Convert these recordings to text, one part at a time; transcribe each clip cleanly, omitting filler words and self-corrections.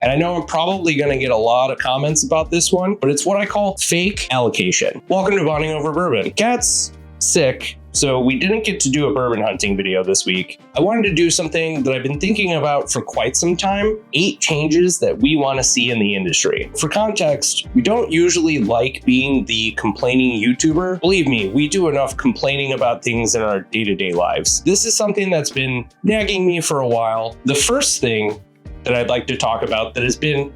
And I know I'm probably going to get a lot of comments about this one, but it's what I call fake allocation. Welcome to Bonding Over Bourbon. Cat's sick, so we didn't get to do a bourbon hunting video this week. I wanted to do something that I've been thinking about for quite some time, 8 changes that we want to see in the industry. For context, we don't usually like being the complaining YouTuber. Believe me, we do enough complaining about things in our day-to-day lives. This is something that's been nagging me for a while. The first thing that I'd like to talk about that has been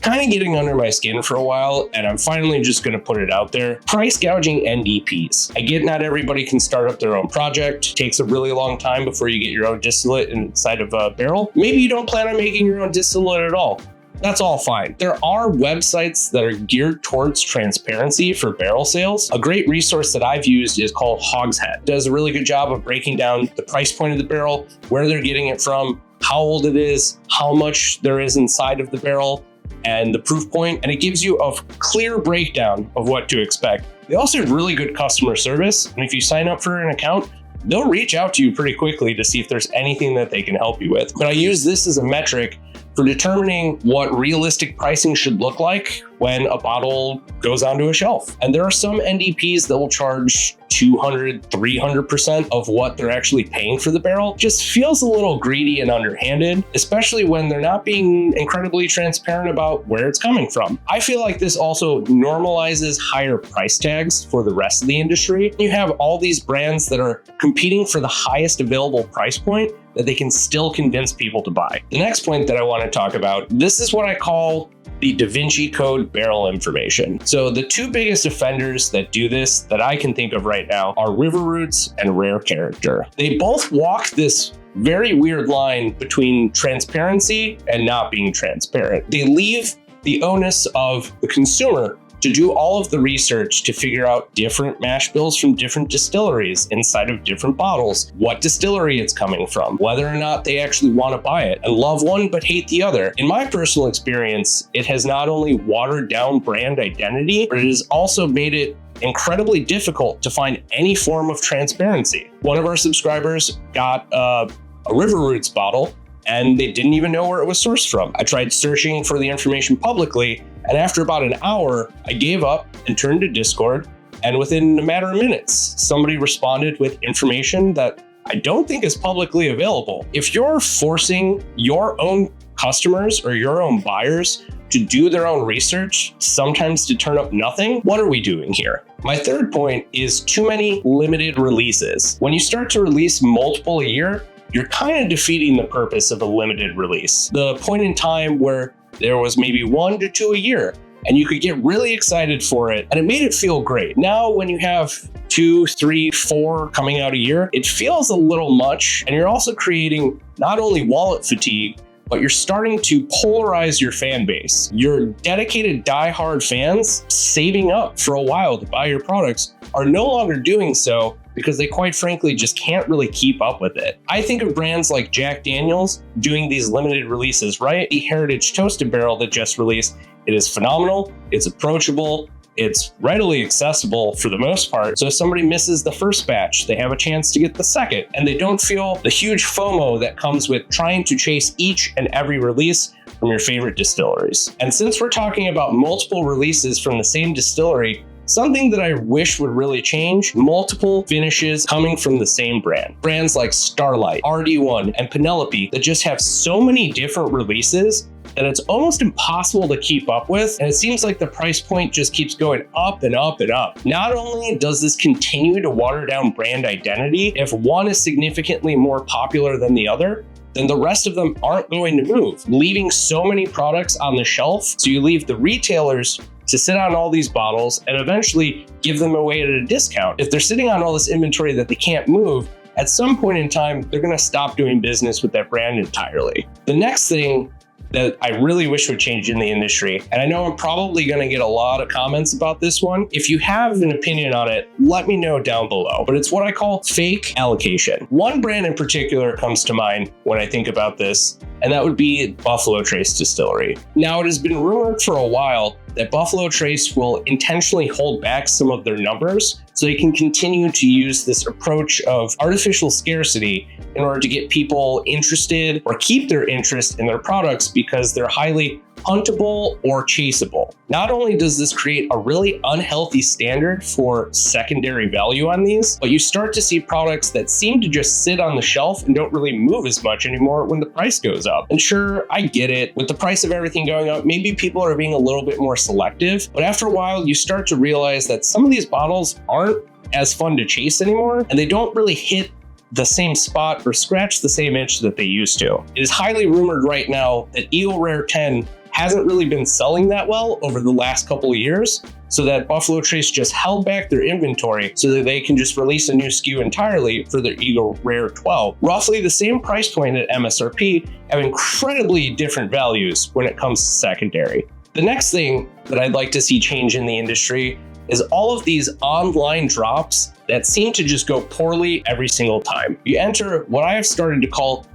kind of getting under my skin for a while, and I'm finally just going to put it out there. Price gouging NDPs. I get not everybody can start up their own project. It takes a really long time before you get your own distillate inside of a barrel. Maybe you don't plan on making your own distillate at all. That's all fine. There are websites that are geared towards transparency for barrel sales. A great resource that I've used is called Hogshead. It does a really good job of breaking down the price point of the barrel, where they're getting it from, how old it is, how much there is inside of the barrel, and the proof point, and it gives you a clear breakdown of what to expect. They also have really good customer service, and if you sign up for an account, they'll reach out to you pretty quickly to see if there's anything that they can help you with. But I use this as a metric for determining what realistic pricing should look like when a bottle goes onto a shelf. And there are some NDPs that will charge 200, 300% of what they're actually paying for the barrel. Just feels a little greedy and underhanded, especially when they're not being incredibly transparent about where it's coming from. I feel like this also normalizes higher price tags for the rest of the industry. You have all these brands that are competing for the highest available price point that they can still convince people to buy. The next point that I want to talk about, this is what I call the Da Vinci Code barrel information. So the 2 biggest offenders that do this that I can think of right now are River Roots and Rare Character. They both walk this very weird line between transparency and not being transparent. They leave the onus of the consumer to do all of the research to figure out different mash bills from different distilleries inside of different bottles, what distillery it's coming from, whether or not they actually want to buy it, and love one but hate the other. In my personal experience, it has not only watered down brand identity, but it has also made it incredibly difficult to find any form of transparency. One of our subscribers got a River Roots bottle, and they didn't even know where it was sourced from. I tried searching for the information publicly, and after about an hour, I gave up and turned to Discord, and within a matter of minutes, somebody responded with information that I don't think is publicly available. If you're forcing your own customers or your own buyers to do their own research, sometimes to turn up nothing, what are we doing here? My third point is too many limited releases. When you start to release multiple a year, you're kind of defeating the purpose of a limited release. The point in time where there was maybe 1 to 2 a year, and you could get really excited for it, and it made it feel great. Now, when you have 2, 3, 4 coming out a year, it feels a little much, and you're also creating not only wallet fatigue, but you're starting to polarize your fan base. Your dedicated diehard fans saving up for a while to buy your products are no longer doing so because they quite frankly just can't really keep up with it. I think of brands like Jack Daniel's doing these limited releases, right? The Heritage Toasted Barrel that just released, it is phenomenal, it's approachable, it's readily accessible for the most part. So if somebody misses the first batch, they have a chance to get the second, and they don't feel the huge FOMO that comes with trying to chase each and every release from your favorite distilleries. And since we're talking about multiple releases from the same distillery, something that I wish would really change, multiple finishes coming from the same brand. Brands like Starlight, RD1, and Penelope that just have so many different releases that it's almost impossible to keep up with, and it seems like the price point just keeps going up and up and up. Not only does this continue to water down brand identity, if one is significantly more popular than the other, then the rest of them aren't going to move, leaving so many products on the shelf. So you leave the retailers to sit on all these bottles and eventually give them away at a discount. If they're sitting on all this inventory that they can't move, at some point in time, they're gonna stop doing business with that brand entirely. The next thing that I really wish would change in the industry, and I know I'm probably gonna get a lot of comments about this one. If you have an opinion on it, let me know down below, but it's what I call fake allocation. One brand in particular comes to mind when I think about this, and that would be Buffalo Trace Distillery. Now, it has been rumored for a while that Buffalo Trace will intentionally hold back some of their numbers so they can continue to use this approach of artificial scarcity in order to get people interested or keep their interest in their products because they're highly huntable or chaseable. Not only does this create a really unhealthy standard for secondary value on these, but you start to see products that seem to just sit on the shelf and don't really move as much anymore when the price goes up. And sure, I get it. With the price of everything going up, maybe people are being a little bit more selective, but after a while, you start to realize that some of these bottles aren't as fun to chase anymore, and they don't really hit the same spot or scratch the same itch that they used to. It is highly rumored right now that Eagle Rare 10 hasn't really been selling that well over the last couple of years, so that Buffalo Trace just held back their inventory so that they can just release a new SKU entirely for their Eagle Rare 12. Roughly the same price point at MSRP, have incredibly different values when it comes to secondary. The next thing that I'd like to see change in the industry is all of these online drops that seem to just go poorly every single time. You enter what I have started to call,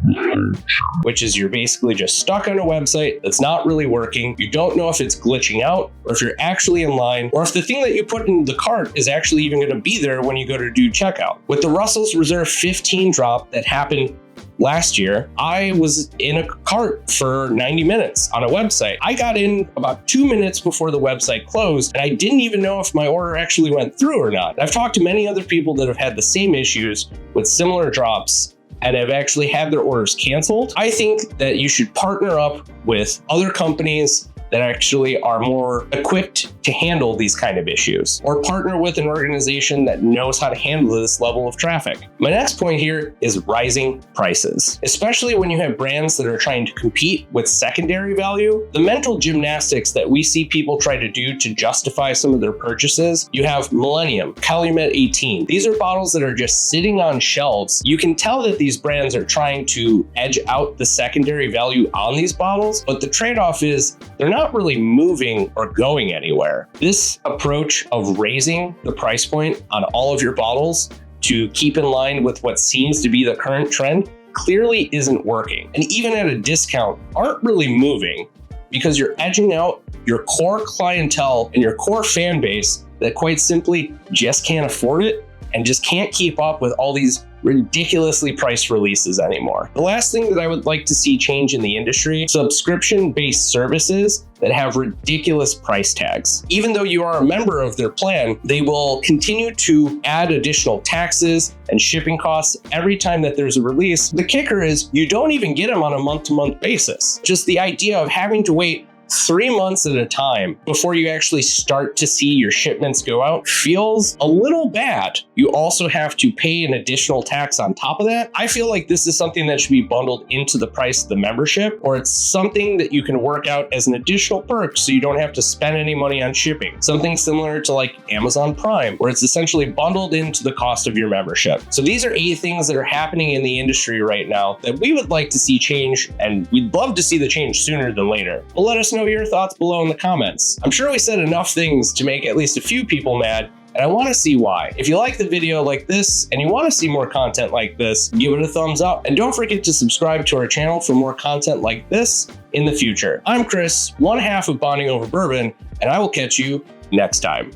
which is you're basically just stuck on a website that's not really working. You don't know if it's glitching out or if you're actually in line or if the thing that you put in the cart is actually even going to be there when you go to do checkout. With the Russell's Reserve 15 drop that happened last year, I was in a cart for 90 minutes on a website. I got in about 2 minutes before the website closed, and I didn't even know if my order actually went through or not. I've talked to many other people that have had the same issues with similar drops and have actually had their orders canceled. I think that you should partner up with other companies that actually are more equipped to handle these kind of issues, or partner with an organization that knows how to handle this level of traffic. My next point here is rising prices, especially when you have brands that are trying to compete with secondary value. The mental gymnastics that we see people try to do to justify some of their purchases. You have Millennium, Calumet 18. These are bottles that are just sitting on shelves. You can tell that these brands are trying to edge out the secondary value on these bottles, but the trade-off is they're not really moving or going anywhere. This approach of raising the price point on all of your bottles to keep in line with what seems to be the current trend clearly isn't working. And even at a discount, aren't really moving because you're edging out your core clientele and your core fan base that quite simply just can't afford it and just can't keep up with all these ridiculously priced releases anymore. The last thing that I would like to see change in the industry, subscription-based services that have ridiculous price tags. Even though you are a member of their plan, they will continue to add additional taxes and shipping costs every time that there's a release. The kicker is you don't even get them on a month-to-month basis. Just the idea of having to wait 3 months at a time before you actually start to see your shipments go out feels a little bad. You also have to pay an additional tax on top of that. I feel like this is something that should be bundled into the price of the membership, or it's something that you can work out as an additional perk so you don't have to spend any money on shipping. Something similar to like Amazon Prime, where it's essentially bundled into the cost of your membership. So these are 8 things that are happening in the industry right now that we would like to see change, and we'd love to see the change sooner than later. But let us know your thoughts below in the comments. I'm sure we said enough things to make at least a few people mad, and I want to see why. If you like the video like this and you want to see more content like this, give it a thumbs up, and don't forget to subscribe to our channel for more content like this in the future. I'm Chris, one half of Bonding Over Bourbon, and I will catch you next time.